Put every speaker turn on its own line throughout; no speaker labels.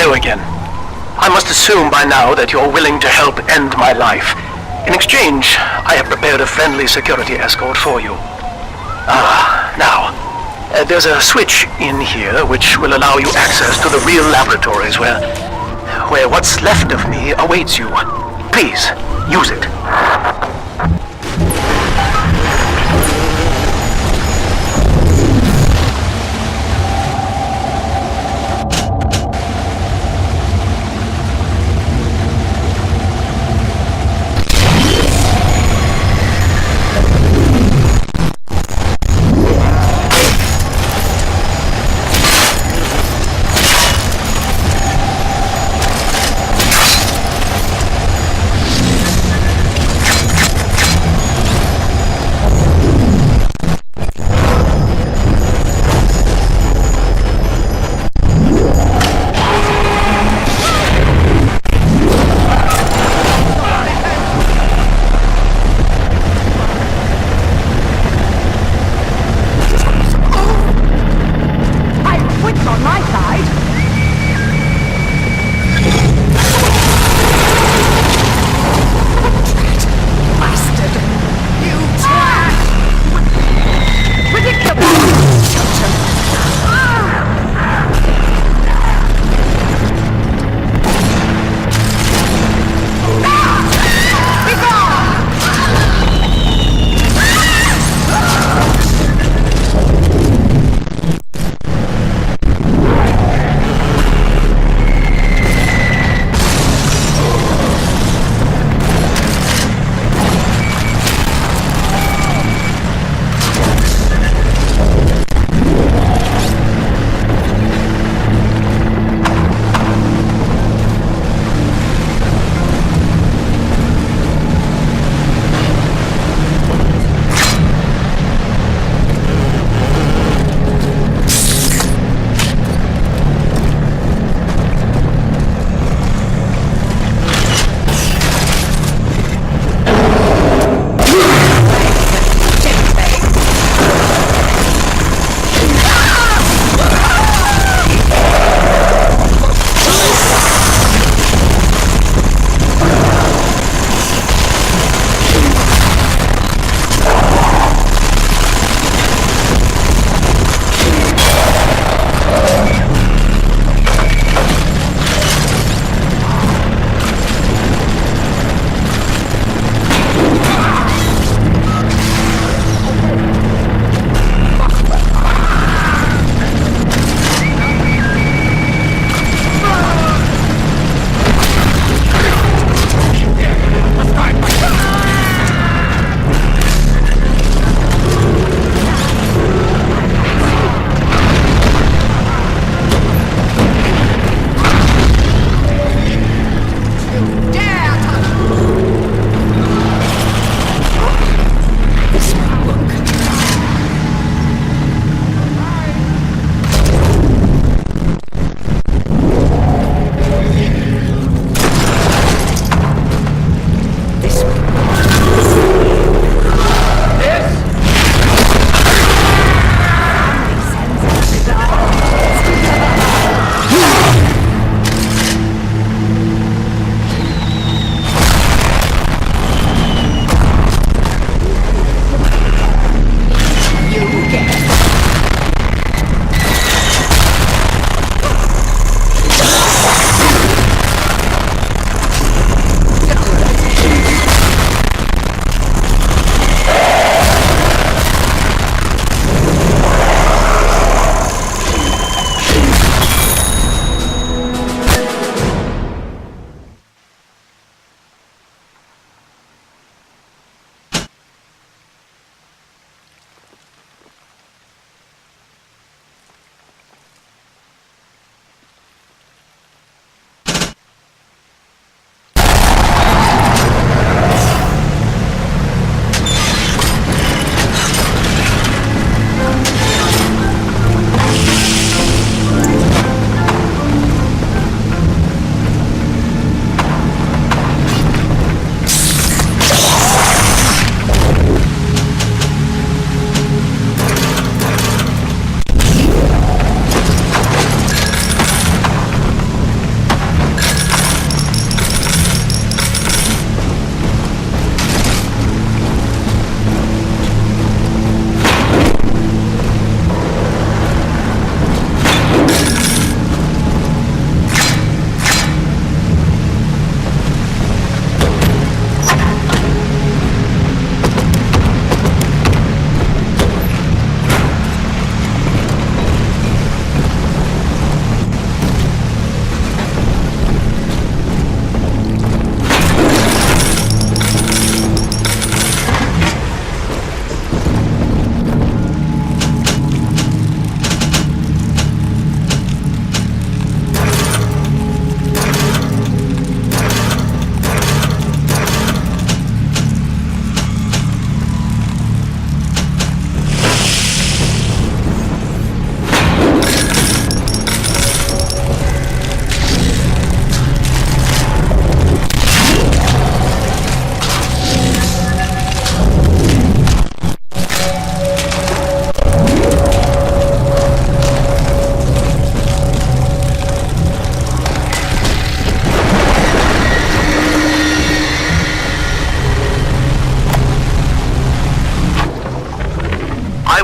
Hello again. I must assume by now that you're willing to help end my life. In exchange, I have prepared a friendly security escort for you. Now, there's a switch in here which will allow you access to the real laboratories where what's left of me awaits you. Please, use it.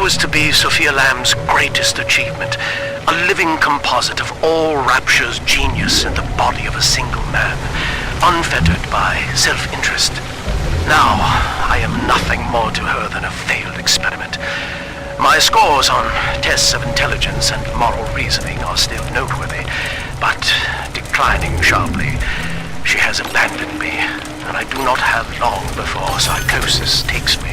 was to be Sophia Lamb's greatest achievement, a living composite of all Rapture's genius in the body of a single man, unfettered by self-interest. Now, I am nothing more to her than a failed experiment. My scores on tests of intelligence and moral reasoning are still noteworthy, but declining sharply. She has abandoned me, and I do not have long before psychosis takes me.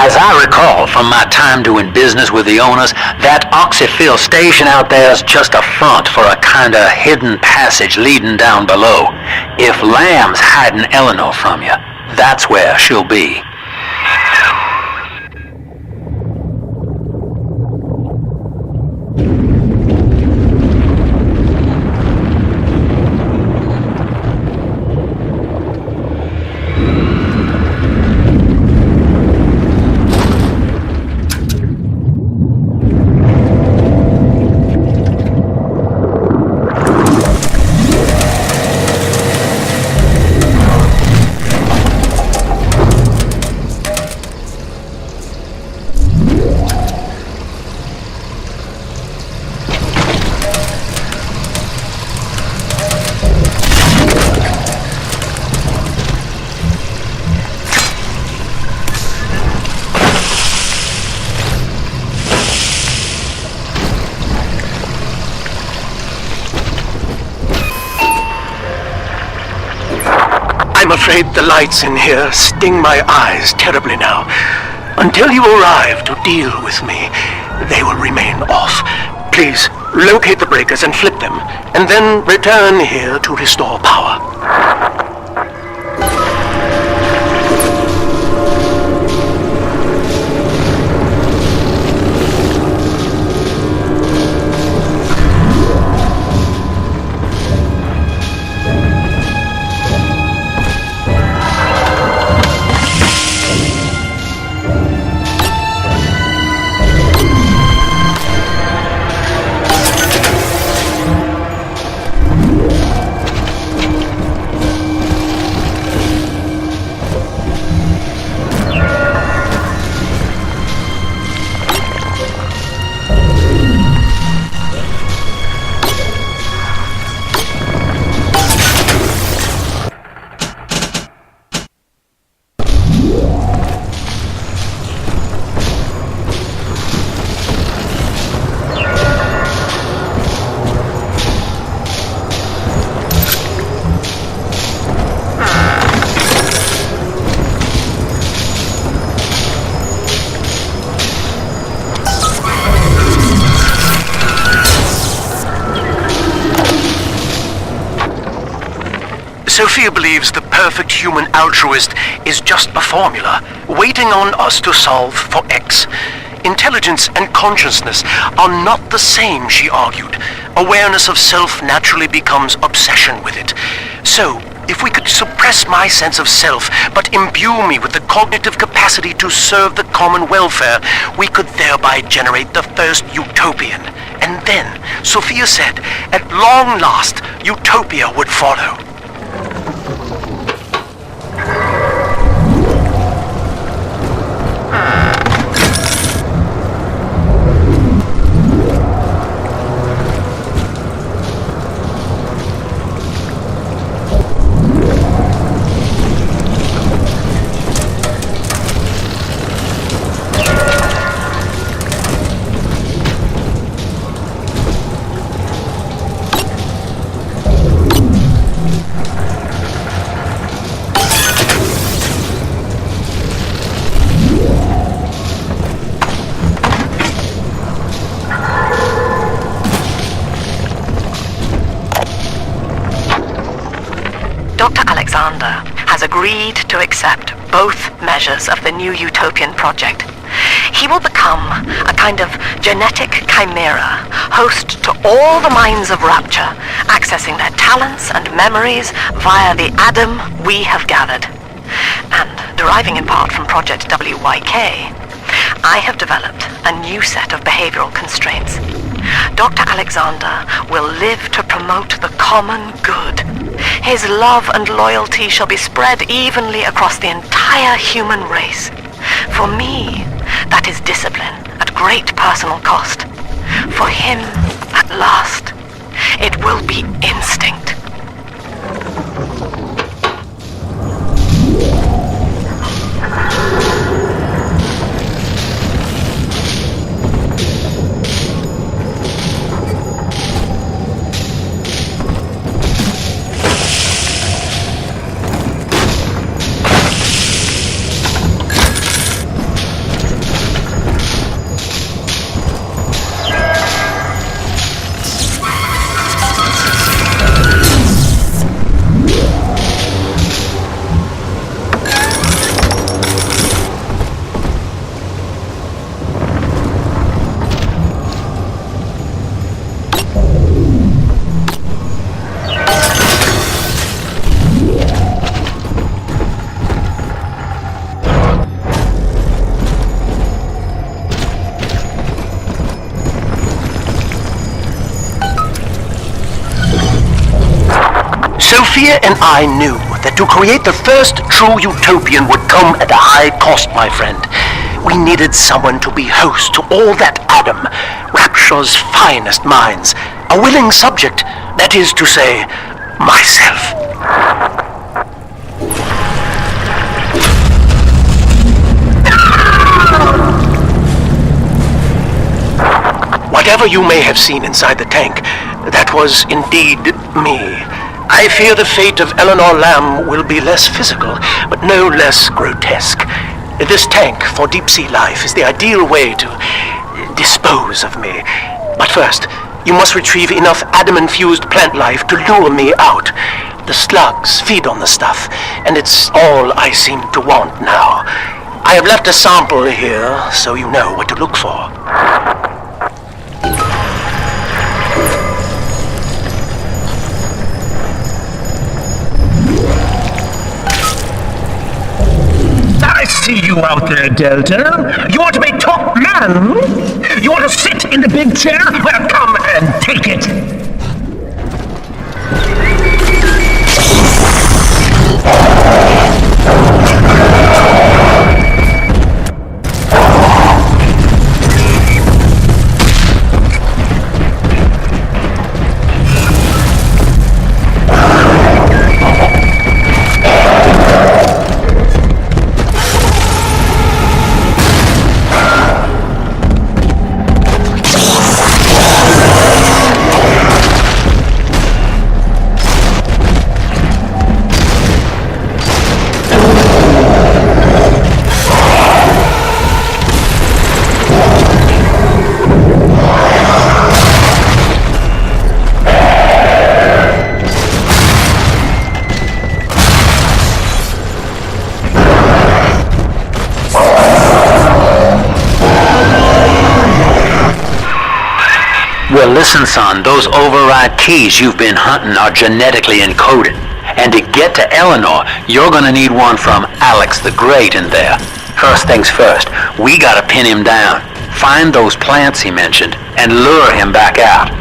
As I recall from my time doing business with the owners, that oxyfill station out there is just a front for a kinda hidden passage leading down below. If Lamb's hiding Eleanor from you, that's where she'll be.
I'm afraid the lights in here sting my eyes terribly now. Until you arrive to deal with me, they will remain off. Please, locate the breakers and flip them, and then return here to restore power. Sophia believes the perfect human altruist is just a formula, waiting on us to solve for X. Intelligence and consciousness are not the same, she argued. Awareness of self naturally becomes obsession with it. So, if we could suppress my sense of self, but imbue me with the cognitive capacity to serve the common welfare, we could thereby generate the first utopian. And then, Sophia said, at long last, utopia would follow.
Dr. Alexander has agreed to accept both measures of the new utopian project. He will become a kind of genetic chimera, host to all the minds of Rapture, accessing their talents and memories via the Adam we have gathered. And deriving in part from Project WYK, I have developed a new set of behavioral constraints. Dr. Alexander will live to promote the common good. His love and loyalty shall be spread evenly across the entire human race. For me, that is discipline at great personal cost. For him, at last, it will be instinct.
Sophia and I knew that to create the first true utopian would come at a high cost, my friend. We needed someone to be host to all that Adam, Rapture's finest minds. A willing subject, that is to say, myself. Whatever you may have seen inside the tank, that was indeed me. I fear the fate of Eleanor Lamb will be less physical, but no less grotesque. This tank for deep-sea life is the ideal way to dispose of me. But first, you must retrieve enough Adam-infused plant life to lure me out. The slugs feed on the stuff, and it's all I seem to want now. I have left a sample here, so you know what to look for.
I see you out there, Delta. You want to be top man? You want to sit in the big chair? Well, come and take it.
Listen, son, those override keys you've been hunting are genetically encoded. And to get to Eleanor, you're gonna need one from Alex the Great in there. First things first, we gotta pin him down. Find those plants he mentioned, and lure him back out.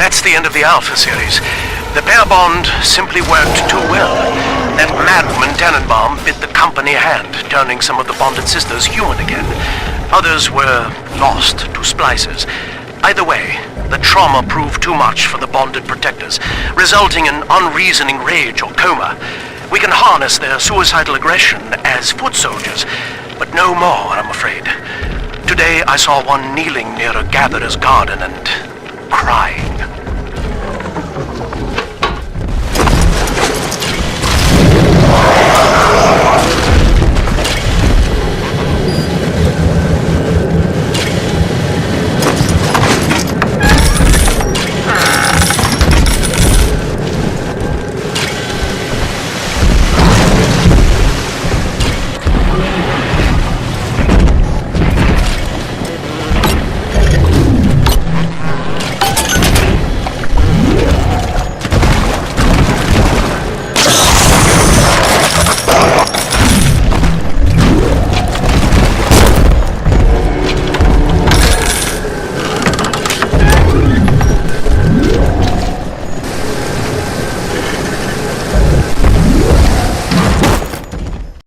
That's the end of the Alpha series. The pair bond simply worked too well. That madwoman Tannenbaum bit the company hand, turning some of the bonded sisters human again. Others were lost to splices. Either way, the trauma proved too much for the bonded protectors, resulting in unreasoning rage or coma. We can harness their suicidal aggression as foot soldiers, but no more, I'm afraid. Today I saw one kneeling near a gatherer's garden and crying.